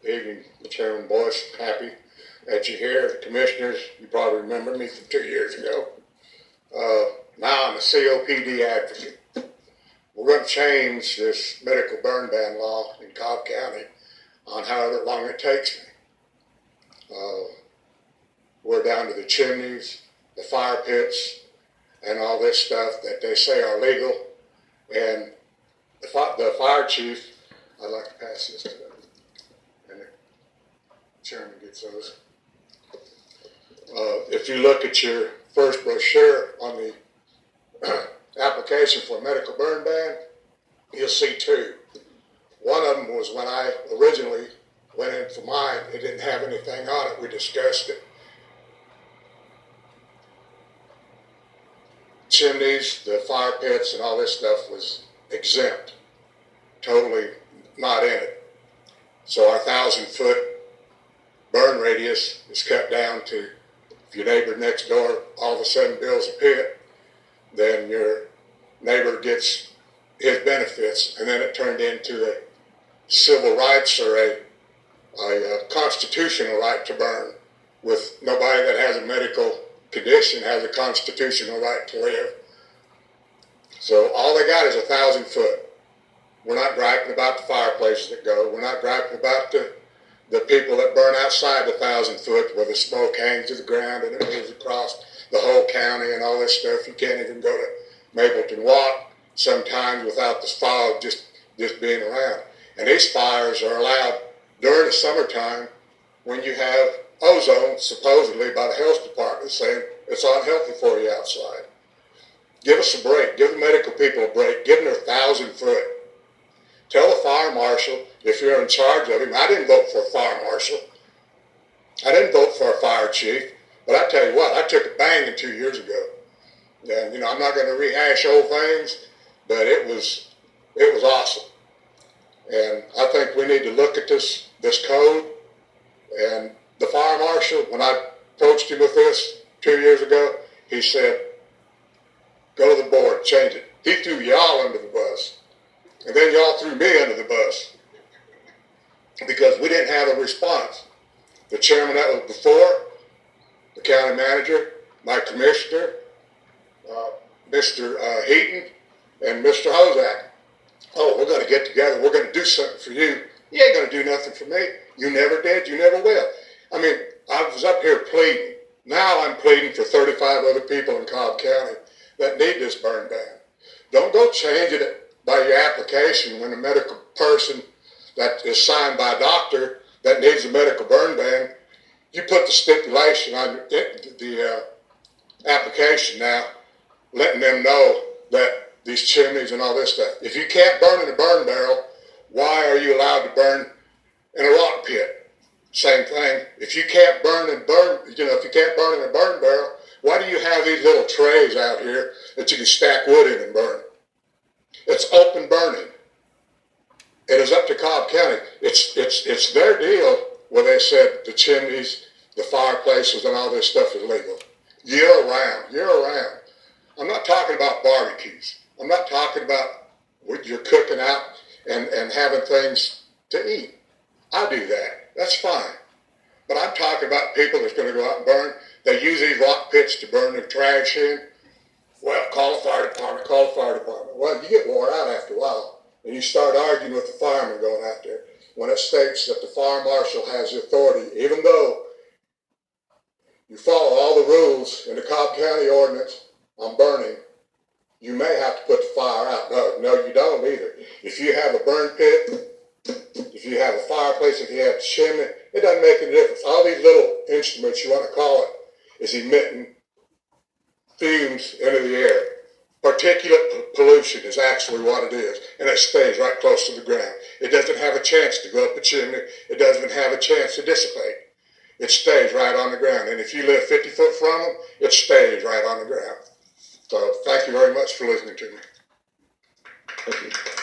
Evening, Chairman Boyce. Happy that you're here. The commissioners, you probably remember me from 2 years ago. Now I'm a COPD advocate. We're going to change this medical burn ban law in Cobb County on however long it takes me. We're down to the chimneys, the fire pits, and all this stuff that they say are legal. And the fire chief, I'd like to pass this to them. And the chairman gets those. If you look at your first brochure on the application for a medical burn ban, you'll see two. One of them was when I originally went in for mine. It didn't have anything on it. We discussed it. Chimneys, the fire pits, and all this stuff was exempt. Totally not in it. So our 1,000-foot burn radius is cut down to, if your neighbor next door all of a sudden builds a pit, then your neighbor gets his benefits, and then it turned into a civil rights or a constitutional right to burn, with nobody that has a medical condition has a constitutional right to live. So all they got is 1,000 foot. We're not griping about the fireplaces that go. We're not griping about the people that burn outside the 1,000 foot where the smoke hangs to the ground and it moves across the whole county and all this stuff. You can't even go to Mapleton Walk sometimes without the fog just being around. And these fires are allowed during the summertime when you have ozone, supposedly by the health department, saying it's unhealthy for you outside. Give us a break. Give the medical people a break. Give them their 1,000 foot. Tell the fire marshal, if you're in charge of him, I didn't vote for a fire marshal. I didn't vote for a fire chief. But I tell you what, I took a banging 2 years ago. And, you know, I'm not going to rehash old things, but it was awesome. And I think we need to look at this code. And the fire marshal, when I approached him with this 2 years ago, he said, go to the board, change it. He threw y'all under the bus. And then y'all threw me under the bus because we didn't have a response. The chairman that was before, the county manager, my commissioner, Mr. Heaton, and Mr. Hozak. Oh, we're going to get together. We're going to do something for you. You ain't going to do nothing for me. You never did. You never will. I mean, I was up here pleading. Now I'm pleading for 35 other people in Cobb County that need this burn ban. Don't go changing it by your application when a medical person that is signed by a doctor that needs a medical burn ban, you put the stipulation on the application now, letting them know that these chimneys and all this stuff. If you can't burn in a burn barrel, why are you allowed to burn in a rock pit? Same thing. If you can't burn in a burn barrel, why do you have these little trays out here that you can stack wood in and burn? It's open burning. It is up to Cobb County. It's their deal where they said the chimneys, the fireplaces, and all this stuff is legal. Year round. I'm not talking about barbecues. I'm not talking about what you're cooking out and having things to eat. I do that. That's fine. But I'm talking about people that's going to go out and burn. They use these rock pits to burn their trash in. Well, call the fire department, Well, you get wore out after a while, and you start arguing with the fireman going out there when it states that the fire marshal has the authority, even though you follow all the rules in the Cobb County ordinance on burning, you may have to put the fire out. No, you don't either. If you have a burn pit, if you have a fireplace, if you have a chimney, it doesn't make any difference. All these little instruments, you want to call it, is emitting fumes into the air. Particulate pollution is actually what it is, and it stays right close to the ground. It doesn't have a chance to go up a chimney. It doesn't have a chance to dissipate. It stays right on the ground, and if you live 50 foot from them, it stays right on the ground. So thank you very much for listening to me. Thank you.